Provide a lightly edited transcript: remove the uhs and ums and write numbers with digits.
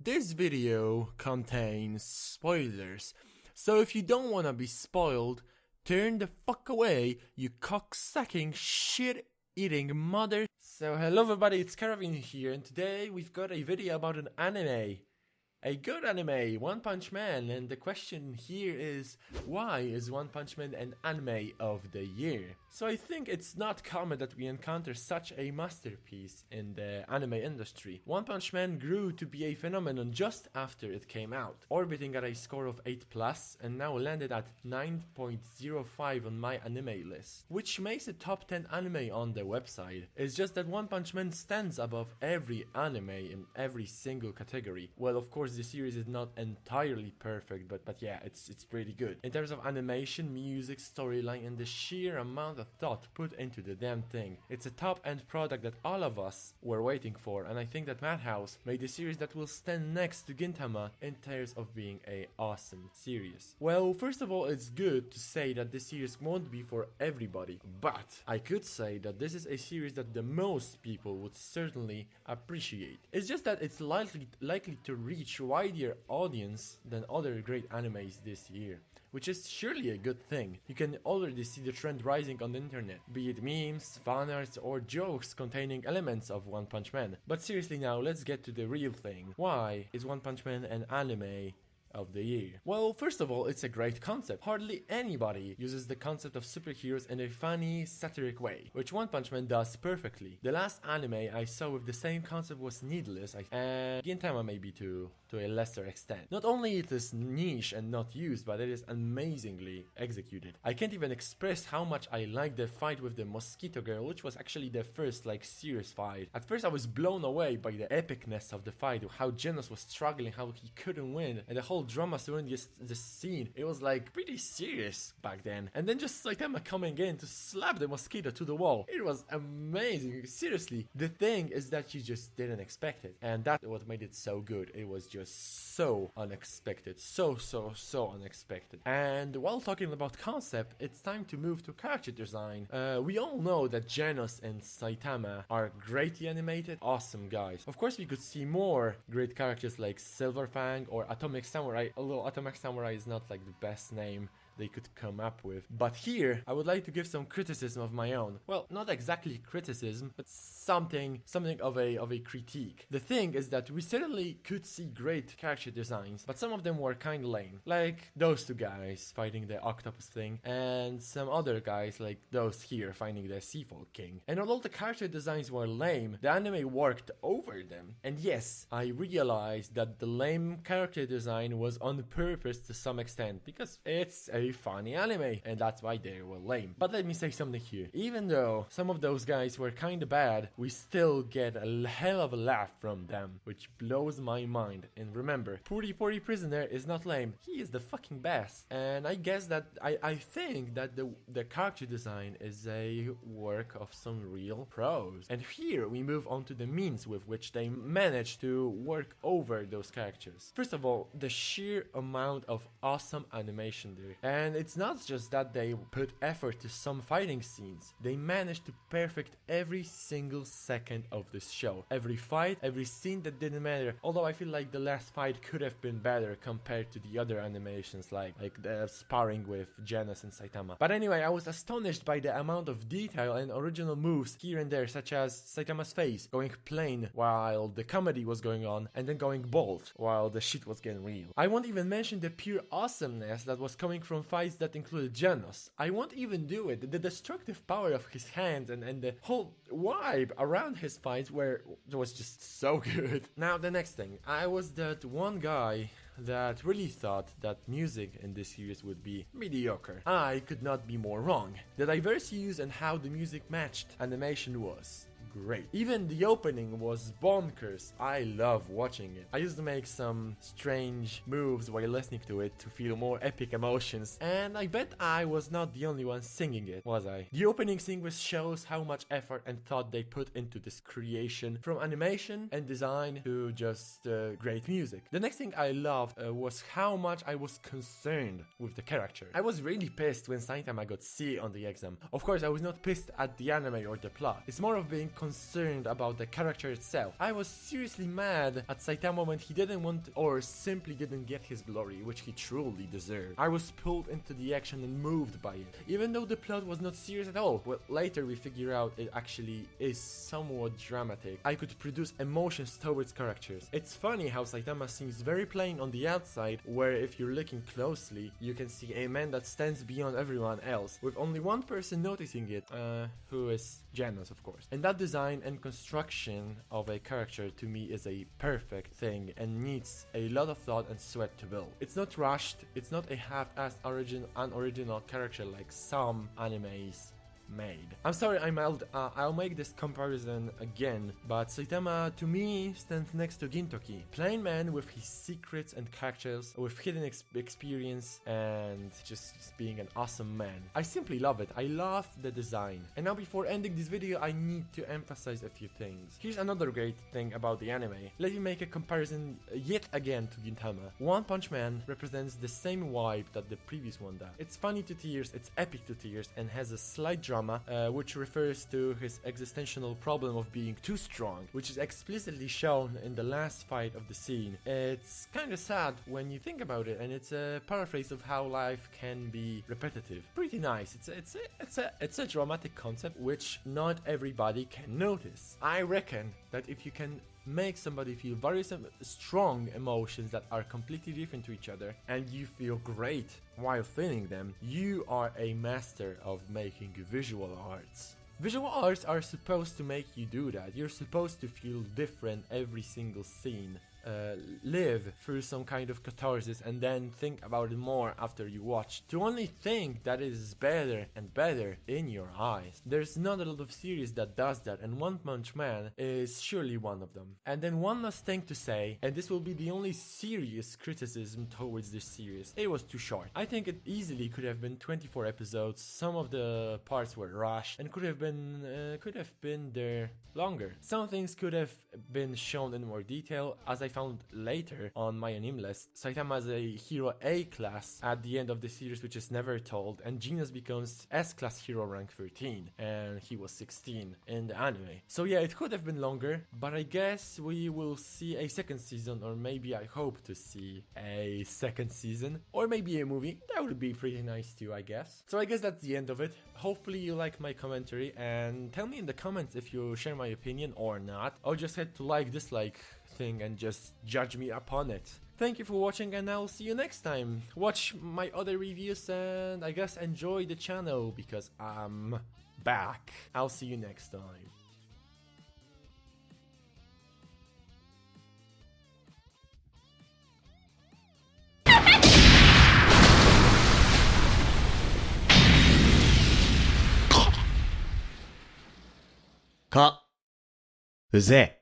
This video contains spoilers, so if you don't wanna be spoiled, turn the fuck away, you cocksucking shit-eating mother. So hello everybody, it's Karavin here, and today we've got a video about an anime. A good anime, One Punch Man, and the question here is, why is One Punch Man an anime of the year? So I think it's not common that we encounter such a masterpiece in the anime industry. One Punch Man grew to be a phenomenon just after it came out, orbiting at a score of 8+, and now landed at 9.05 on my anime list, which makes it top 10 anime on the website. It's just that One Punch Man stands above every anime in every single category. Well, of course, the series is not entirely perfect, but yeah, it's pretty good. In terms of animation, music, storyline, and the sheer amount of thought put into the damn thing, it's a top-end product that all of us were waiting for, and I think that Madhouse made a series that will stand next to Gintama in terms of being a awesome series. Well, first of all, it's good to say that this series won't be for everybody, but I could say that this is a series that the most people would certainly appreciate. It's just that it's likely to reach wider audience than other great animes this year, which is surely a good thing. You can already see the trend rising on the internet, be it memes, fanarts, or jokes containing elements of One Punch Man. But seriously now, let's get to the real thing. Why is One Punch Man an anime of the year? Well, first of all, it's a great concept. Hardly anybody uses the concept of superheroes in a funny, satiric way, which One Punch Man does perfectly. The last anime I saw with the same concept was Needless, and Gintama maybe to a lesser extent. Not only it is niche and not used, but it is amazingly executed. I can't even express how much I liked the fight with the Mosquito Girl, which was actually the first serious fight. At first I was blown away by the epicness of the fight, how Genos was struggling, how he couldn't win, and the whole drama surrounding this scene. It was pretty serious back then. And then just Saitama coming in to slap the Mosquito to the wall. It was amazing, seriously. The thing is that you just didn't expect it, and that's what made it so good. It was just so unexpected, so unexpected. And while talking about concept, it's time to move to character design. We all know that Genos and Saitama are greatly animated, awesome guys. Of course, we could see more great characters like Silver Fang or Atomic Samurai, although Atomic Samurai is not the best name they could come up with. But here, I would like to give some criticism of my own. Well, not exactly criticism, but something of a critique. The thing is that we certainly could see great character designs, but some of them were kinda lame. Like those two guys fighting the octopus thing, and some other guys like those here fighting the Seafolk King. And although the character designs were lame, the anime worked over them. And yes, I realized that the lame character design was on purpose to some extent, because it's a funny anime, and that's why they were lame. But let me say something here. Even though some of those guys were kinda bad, we still get a hell of a laugh from them, which blows my mind. And remember, Puri Prisoner is not lame. He is the fucking best. And I guess that I think that the character design is a work of some real pros. And here we move on to the means with which they managed to work over those characters. First of all, the sheer amount of awesome animation there. And it's not just that they put effort to some fighting scenes. They managed to perfect every single second of this show. Every fight, every scene that didn't matter. Although I feel like the last fight could have been better compared to the other animations, like the sparring with Genos and Saitama. But anyway, I was astonished by the amount of detail and original moves here and there, such as Saitama's face going plain while the comedy was going on, and then going bold while the shit was getting real. I won't even mention the pure awesomeness that was coming from fights that included Genos. I won't even do it. The destructive power of his hands and the whole vibe around his fights was just so good. Now the next thing, I was that one guy that really thought that music in this series would be mediocre. I could not be more wrong. The diverse use and how the music matched animation was great. Even the opening was bonkers. I love watching it. I used to make some strange moves while listening to it to feel more epic emotions, and I bet I was not the only one singing it, was I? The opening sequence shows how much effort and thought they put into this creation, from animation and design to just great music. The next thing I loved was how much I was concerned with the character. I was really pissed when Saitama got C on the exam. Of course, I was not pissed at the anime or the plot. It's more of being concerned about the character itself. I was seriously mad at Saitama when he didn't want or simply didn't get his glory, which he truly deserved. I was pulled into the action and moved by it, even though the plot was not serious at all. Well, later we figure out it actually is somewhat dramatic. I could produce emotions towards characters. It's funny how Saitama seems very plain on the outside, where if you're looking closely, you can see a man that stands beyond everyone else, with only one person noticing it, who is Genos, of course. And that design and construction of a character to me is a perfect thing and needs a lot of thought and sweat to build. It's not rushed, it's not a half-assed unoriginal character like some animes made. I'm sorry I'll make this comparison again, but Saitama to me stands next to Gintoki. Plain man with his secrets and characters, with hidden experience and just being an awesome man. I simply love it. I love the design. And now before ending this video, I need to emphasize a few things. Here's another great thing about the anime. Let me make a comparison yet again to Gintama. One Punch Man represents the same vibe that the previous one does. It's funny to tears, it's epic to tears, and has a slight drama, which refers to his existential problem of being too strong, which is explicitly shown in the last fight of the scene. It's kind of sad when you think about it, and it's a paraphrase of how life can be repetitive. Pretty nice. It's a dramatic concept which not everybody can notice. I reckon that if you can make somebody feel very strong emotions that are completely different to each other, and you feel great while feeling them, you are a master of making visual arts. Visual arts are supposed to make you do that. You're supposed to feel different every single scene. Live through some kind of catharsis and then think about it more after you watch, to only think that it is better and better in your eyes. There's not a lot of series that does that, and One Punch Man is surely one of them. And then one last thing to say, and this will be the only serious criticism towards this series: it was too short. I think it easily could have been 24 episodes. Some of the parts were rushed and could have been there longer. Some things could have been shown in more detail. As I found later on my anime list, Saitama is a hero A class at the end of the series, which is never told, and Genos becomes S class hero rank 13, and he was 16 in the anime. So yeah, it could have been longer, but I guess we will see a second season, or maybe I hope to see a second season, or maybe a movie. That would be pretty nice too, I guess. So I guess that's the end of it. Hopefully you like my commentary, and tell me in the comments if you share my opinion or not, or just hit to dislike thing and just judge me upon it. Thank you for watching, and I'll see you next time. Watch my other reviews and I guess enjoy the channel because I'm back. I'll see you next time. Cut. うぜえ。